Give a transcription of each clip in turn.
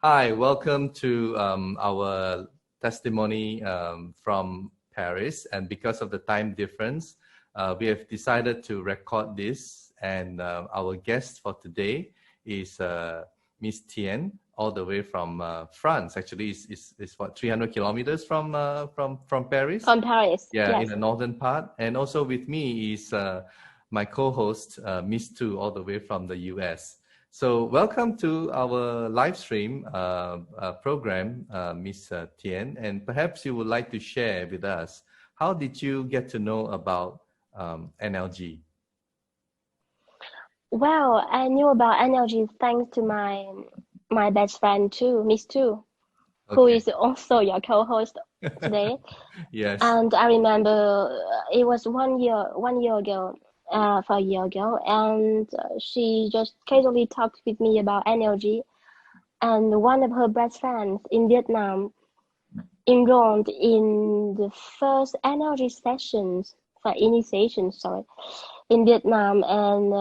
Hi, welcome to our testimony from Paris. And because of the time difference, we have decided to record this. And our guest for today is Miss Tien, all the way from France. Actually, it's what, 300 kilometers from Paris? From Paris, Yeah, yes. in the northern part. And also with me is my co-host, Miss Tu, all the way from the US. So welcome to our live stream program, Miss Tien, and perhaps you would like to share with us, how did you get to know about NLG? Well, I knew about energy thanks to my best friend too, Miss Tu, who Okay. is also your co-host today. Yes. And I remember it was 1 year ago, for a year ago, and she just casually talked with me about energy. And one of her best friends in Vietnam enrolled in the first energy sessions for initiation, sorry, in Vietnam, and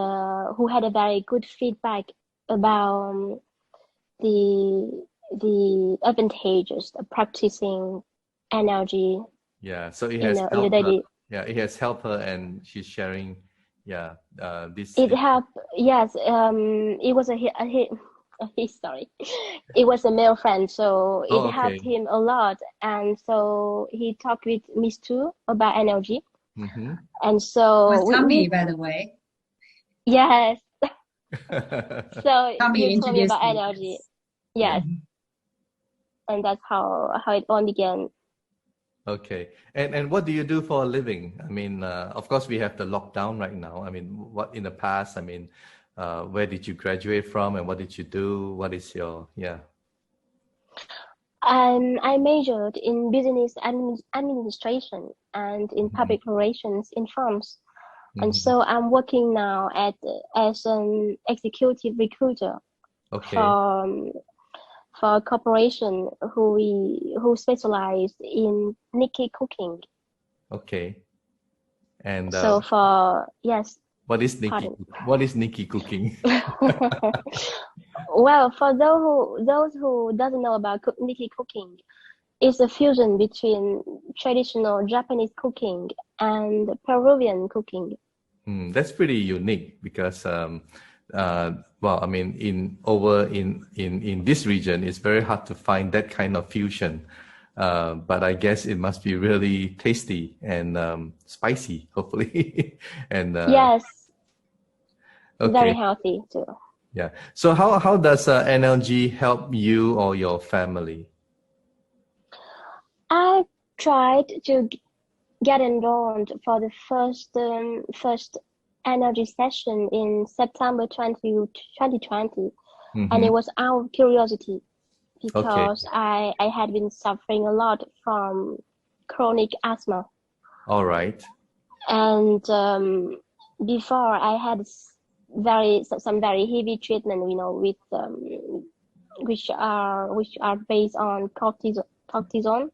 who had a very good feedback about the advantages of practicing energy. Yeah. So it in has a, in a helped her. daily. Yeah, it has helped her, and she's sharing. Yeah. This. It helped. Yes. It was sorry. It was a male friend, so it Oh, helped okay. him a lot. And so he talked with Miss Tu about energy. Mm-hmm. And so was Tommy, by the way. Yes. So Tommy you told me introduced about me. energy. Yes. Yeah. And that's how it all began. Okay. And what do you do for a living? I mean, of course, we have the lockdown right now. I mean, what in the past, I mean, where did you graduate from and what did you do? What is your, yeah. I majored in business administration and in public relations in France. And Mm-hmm. so I'm working now as an executive recruiter Okay. for a corporation who specialize in Nikki cooking. Okay. And So yes. what is Nikki? Pardon. What is Nikki cooking? Well, for those who doesn't know about Nikki cooking, it's a fusion between traditional Japanese cooking and Peruvian cooking. That's pretty unique because, well, I mean, in this region, it's very hard to find that kind of fusion. But I guess it must be really tasty and spicy, hopefully. And Yes, okay. very healthy too. Yeah. So how does NLG help you or your family? I tried to get enrolled for the first energy session in September 2020, and it was out of curiosity because I had been suffering a lot from chronic asthma. All right. And before I had some very heavy treatment, with which are based on cortisone.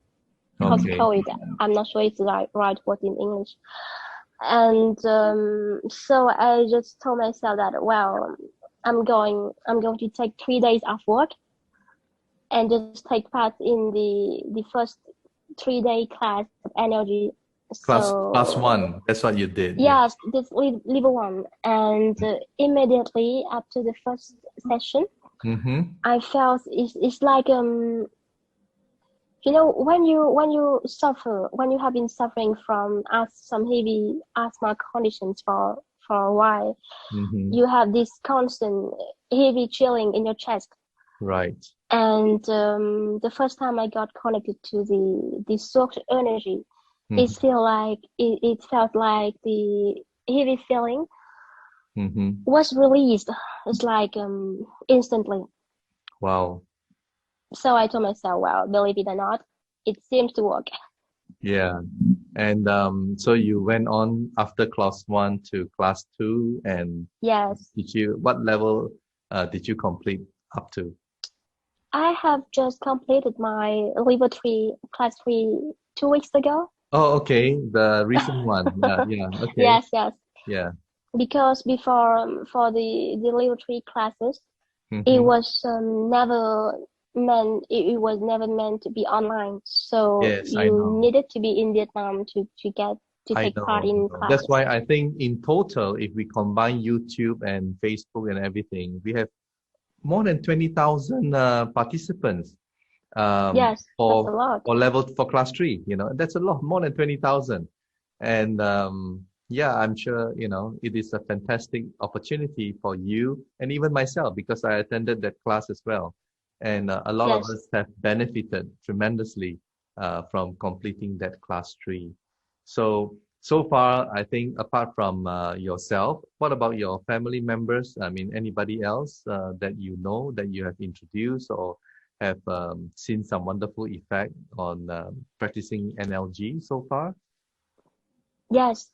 Okay. Corticoid. I'm not sure it's the right word in English. And so I just told myself that, well, I'm going to take 3 days off work and just take part in the first 3-day class of energy. Class 1. That's what you did. Yes, this level 1. And immediately after the first session, I felt it's like when you have been suffering from some heavy asthma conditions for a while, you have this constant heavy chilling in your chest. Right. And the first time I got connected to the source energy, it felt like the heavy feeling was released. It's like instantly. Wow. So I told myself, well, believe it or not, it seems to work. Yeah. And so you went on after class 1 to class 2, and yes. What level did you complete up to? I have just completed my level 3, class 3 2 weeks ago. Oh, okay. The recent one. Yeah. Okay. Yes. Yeah. Because before, for the level 3 classes, it was it was never meant to be online. So Yes, I you know. needed to be in Vietnam to get to I take part know, I in know. That's classes. why I think in total, if we combine YouTube and Facebook and everything, we have more than 20,000 participants Yes, that's a for lot. level for class three. That's a lot, more than 20,000. And yeah, I'm sure, it is a fantastic opportunity for you and even myself because I attended that class as well. And a lot of Yes. us have benefited tremendously from completing that class three. So far, I think apart from yourself, what about your family members? I mean, anybody else that you know that you have introduced or have seen some wonderful effect on practicing NLG so far? Yes.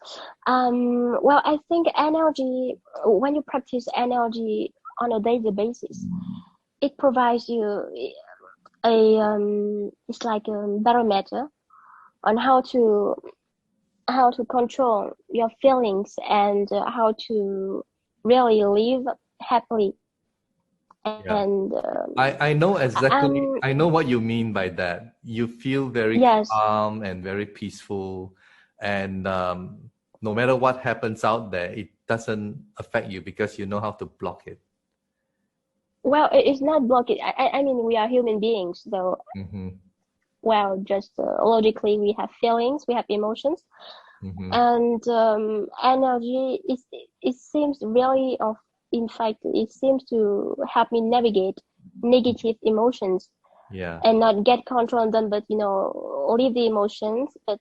Well, I think energy, when you practice energy on a daily basis, it provides you it's like a barometer on how to control your feelings and how to really live happily. Yeah. And I know exactly, um, I know what you mean by that. You feel very yes. calm and very peaceful, and no matter what happens out there, it doesn't affect you because you know how to block it. Well, it's not blocking. I mean, we are human beings, though. Mm-hmm. Well, just logically, we have feelings, we have emotions, Mm-hmm. and energy is it seems really of in fact it seems to help me navigate negative emotions Yeah. and not get control on them, but leave the emotions, but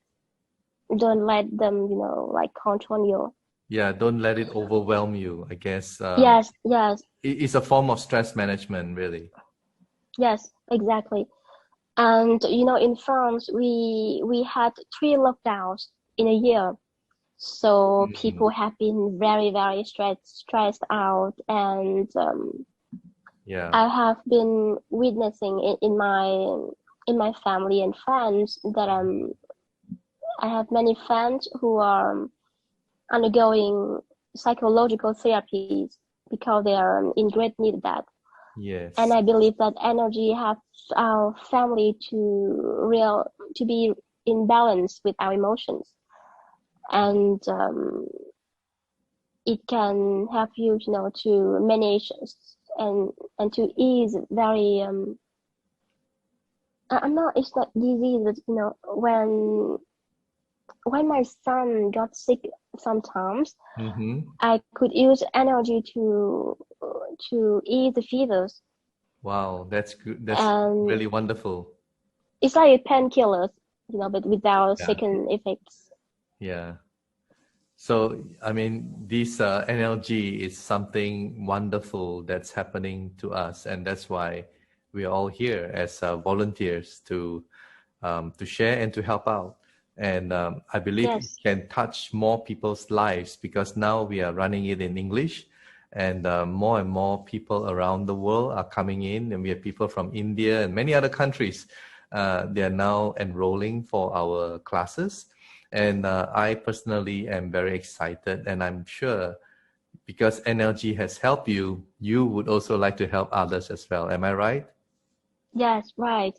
don't let them like control you. Yeah. Don't let it overwhelm you, I guess. Yes, yes, It's a form of stress management, really. yes, exactly. And in France, we had 3 lockdowns in a year. So Mm. people have been very, very stressed out, and Yeah. I have been witnessing in my family and friends that I have many friends who are undergoing psychological therapies because they are in great need of that. And Yes. I believe that energy helps our family to be in balance with our emotions, and it can help you, to manage and to ease very I'm not it's not disease, but when my son got sick sometimes, Mm-hmm. I could use energy to ease the fevers, Wow, that's good. That's and really wonderful. it's like painkillers, but without Yeah. second effects. Yeah. So, I mean, this NLG is something wonderful that's happening to us, and that's why we are all here as volunteers to share and to help out. And I believe it Yes, can touch more people's lives because now we are running it in English, and more and more people around the world are coming in, and we have people from India and many other countries. They are now enrolling for our classes, and I personally am very excited, and I'm sure because NLG has helped you, you would also like to help others as well. Am I right? yes, right.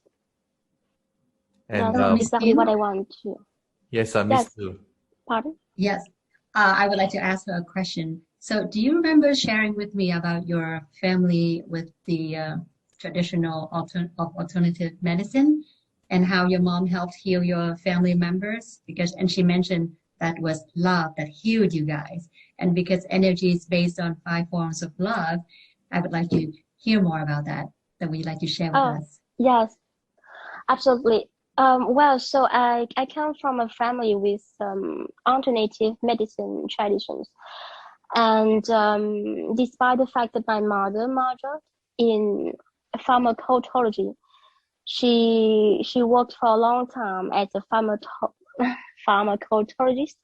And That's Miss exactly what Kim? I want to. yes, I miss Yes, you. pardon. Yes. I would like to ask her a question. So, do you remember sharing with me about your family with the traditional alternative medicine and how your mom helped heal your family members? And she mentioned that was love that healed you guys. And because energy is based on 5 forms of love, I would like to hear more about that, that would you like to share with Oh, us? yes, absolutely. Well, so I come from a family with alternative medicine traditions, and despite the fact that my mother majored in pharmacology, she worked for a long time as a pharmacologist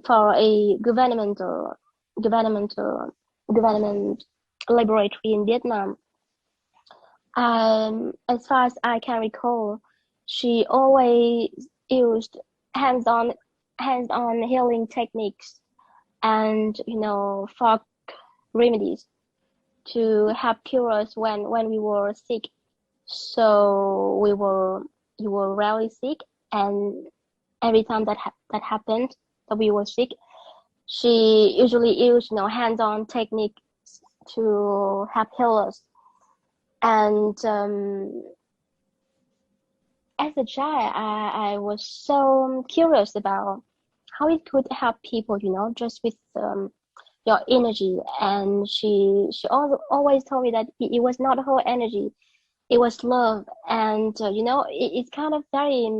for a governmental government laboratory in Vietnam. As far as I can recall, she always used hands-on hands-on healing techniques and folk remedies. to help cure us when we were sick. So you were really sick, and every time that happened, that we were sick, she usually used, hands-on technique to help heal us. And as a child, I was so curious about how it could help people, just with your energy. And she always told me that it was not her energy, it was love. And it's kind of very,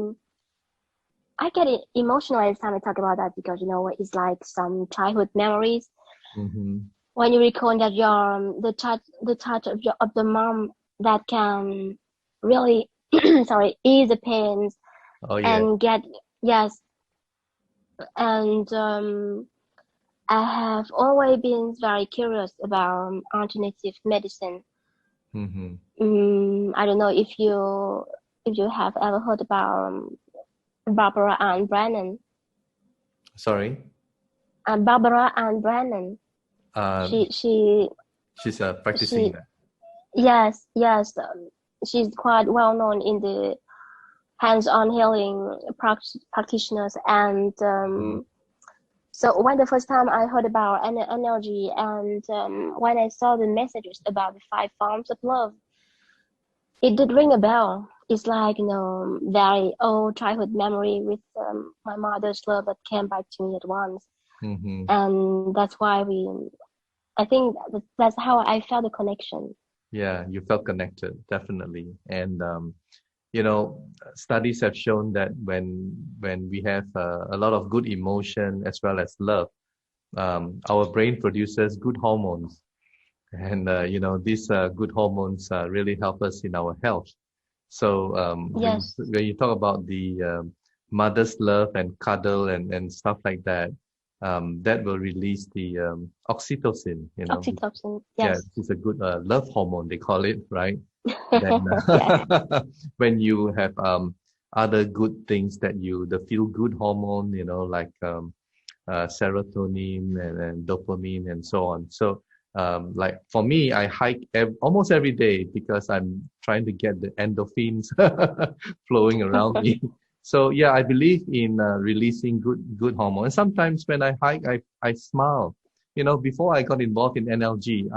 I get emotional every time I talk about that, because it's like some childhood memories. Mm-hmm. When you recall that your the touch of the mom that can really sorry, ease the pains. Oh yeah. And yes. And I have always been very curious about alternative medicine. Mm-hmm. I don't know if you have ever heard about Barbara Ann Brennan. Sorry. Barbara Ann Brennan. She's practicing that. Yes. She's quite well known in the hands-on healing practitioners. And so when the first time I heard about energy, and when I saw the messages about the 5 forms of love, it did ring a bell. It's like, very old childhood memory with my mother's love that came back to me at once. Mm-hmm. And that's why I think that's how I felt the connection. Yeah, you felt connected, definitely. And studies have shown that when we have a lot of good emotion as well as love, our brain produces good hormones. And these good hormones really help us in our health. So Yes. when you talk about the mother's love and cuddle and stuff like that, that will release the oxytocin. Oxytocin. Yeah, Yes. it's a good love hormone, they call it, right? Then Yes. when you have other good things that the feel good hormone, like serotonin and dopamine and so on. So like for me, I hike almost every day because I'm trying to get the endorphins flowing around me. So yeah, I believe in releasing good hormones. Sometimes when I hike, I smile. Before I got involved in NLG,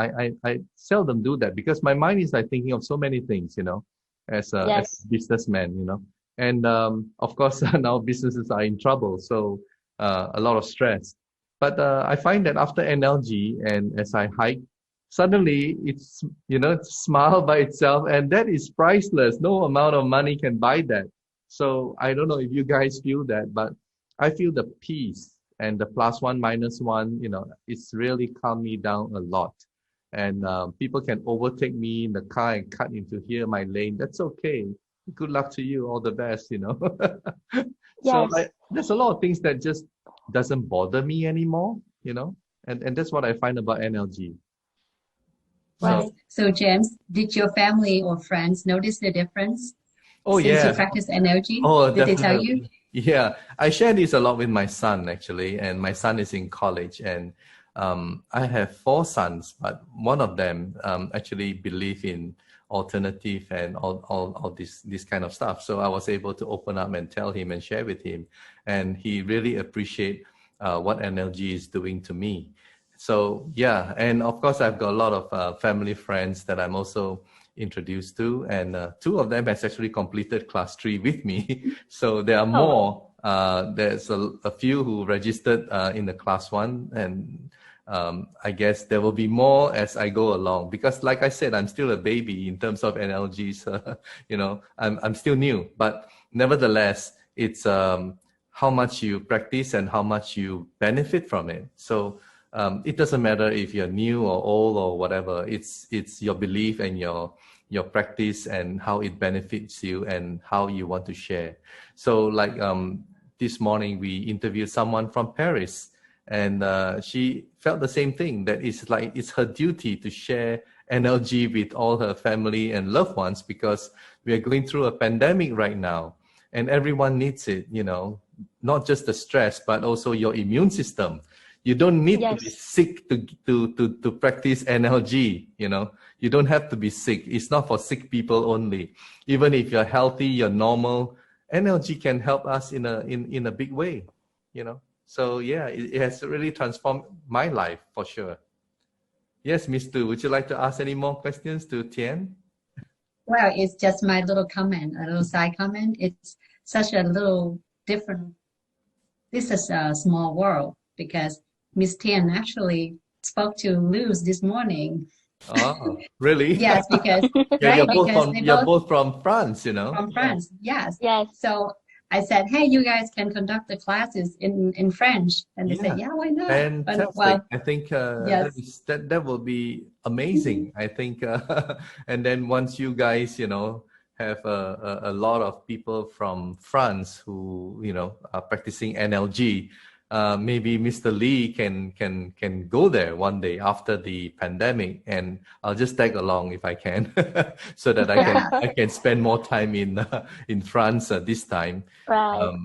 I seldom do that because my mind is like thinking of so many things, as Yes. a businessman, and of course now businesses are in trouble, so a lot of stress. But I find that after NLG and as I hike, suddenly it's smile by itself, and that is priceless. No amount of money can buy that. So I don't know if you guys feel that, but I feel the peace and the +1, -1, it's really calmed me down a lot. And people can overtake me in the car and cut into here, my lane. That's okay. Good luck to you. All the best, So Yes. there's a lot of things that just doesn't bother me anymore, and that's what I find about NLG. Right. So James, did your family or friends notice the difference Oh since you yeah. practice energy? Oh, Did they tell you? definitely. Yeah, I share this a lot with my son actually, and my son is in college, and I have 4 sons, but one of them actually believe in alternative and all this kind of stuff. So I was able to open up and tell him and share with him, and he really appreciate what NLG is doing to me. So yeah, and of course I've got a lot of family friends that I'm also introduced to, and 2 of them has actually completed class 3 with me. So there are more. There's a few who registered in the class 1, and I guess there will be more as I go along, because like I said, I'm still a baby in terms of NLGs. I'm still new, but nevertheless, it's how much you practice and how much you benefit from it. So it doesn't matter if you're new or old or whatever. It's your belief and your practice and how it benefits you and how you want to share. So like this morning we interviewed someone from Paris, and she felt the same thing, that it's her duty to share NLG with all her family and loved ones, because we are going through a pandemic right now and everyone needs it, not just the stress, but also your immune system. You don't need to be Yes. sick to practice NLG, you know. You don't have to be sick. It's not for sick people only. Even if you're healthy, you're normal, NLG can help us in a big way, you know. So yeah, it has really transformed my life for sure. Yes, Miss Tu, would you like to ask any more questions to Tian? Well, it's just my little comment, a little side comment. It's such a little different. This is a small world because Miss Tian actually spoke to Luz this morning. Oh, really? Yes, because Yeah, right, because they you're both both from France, you know. from France. Yes. Yes. So I said, hey, you guys can conduct the classes in French, and they Yeah, said, yeah, why not? fantastic. Well, I think yes. that will be amazing. I think, and then once you guys, you know, have a lot of people from France who, you know, are practicing NLG, maybe Mr. Lee can go there one day after the pandemic, and I'll just tag along if I can, so that I can spend more time in France this time. Right.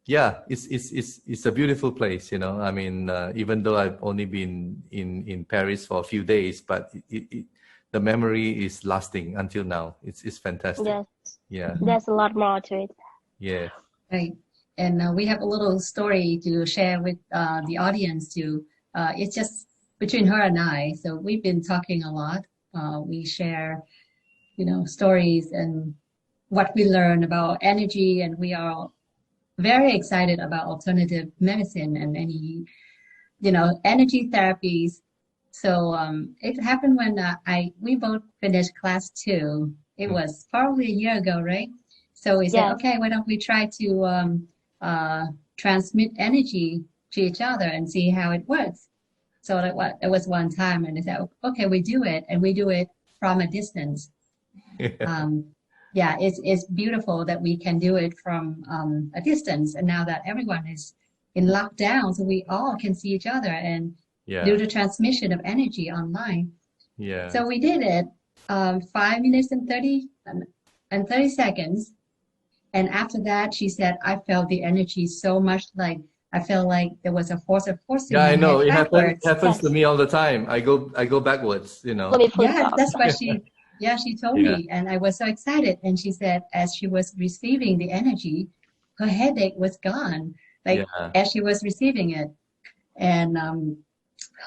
Yeah, it's a beautiful place, you know. I mean, even though I've only been in Paris for a few days, but the memory is lasting until now. It's fantastic. Yes. Yeah. There's a lot more to it. Yes. Right. And we have a little story to share with the audience too. It's just between her and I. So we've been talking a lot. We share, you know, stories and what we learn about energy, and we are very excited about alternative medicine and any, you know, energy therapies. So it happened when we both finished class 2. It was probably a year ago, right? So we said, Yes. okay, why don't we try to transmit energy to each other and see how it works. So it was one time, and they said, okay, we do it, and we do it from a distance. Yeah, it's beautiful that we can do it from a distance, and now that everyone is in lockdown, so we all can see each other and do the transmission of energy online. Yeah. So we did it 5 minutes and 30 seconds. And after that, she said, I felt the energy so much, like I felt like there was a force of forcing. Yeah, I know. It backwards. happens to me all the time. I go backwards, you know. Yeah, that's what she told me. And I was so excited. And she said, as she was receiving the energy, her headache was gone, like as she was receiving it. And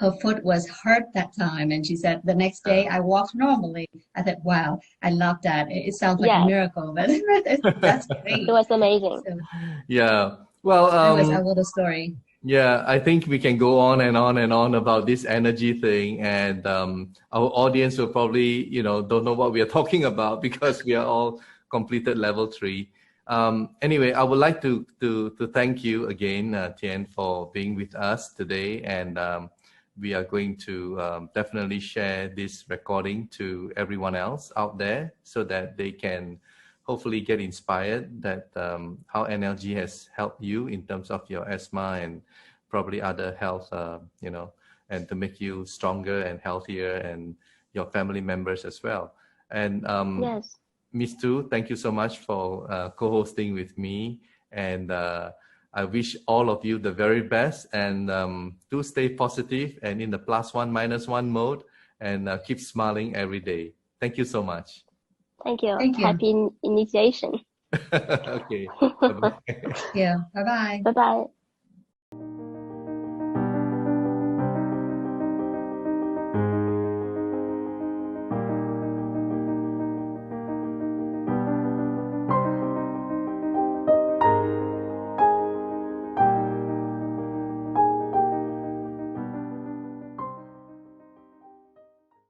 her foot was hurt that time. And she said, the next day I walked normally. I said, wow, I love that. It sounds like a miracle, but that's great. It was amazing. So, yeah. Well, that was our little story. Yeah, I think we can go on and on and on about this energy thing, and our audience will probably, you know, don't know what we are talking about because we are all completed level 3. Anyway, I would like to thank you again, Tian, for being with us today, and we are going to definitely share this recording to everyone else out there so that they can hopefully get inspired that how NLG has helped you in terms of your asthma and probably other health, you know, and to make you stronger and healthier, and your family members as well. And yes, Ms. Tu, thank you so much for co-hosting with me. And I wish all of you the very best, and do stay positive and in the +1 -1 mode, and keep smiling every day. Thank you so much. thank you. Thank you. Happy initiation. Okay. Bye-bye. Yeah. Bye-bye. Bye-bye.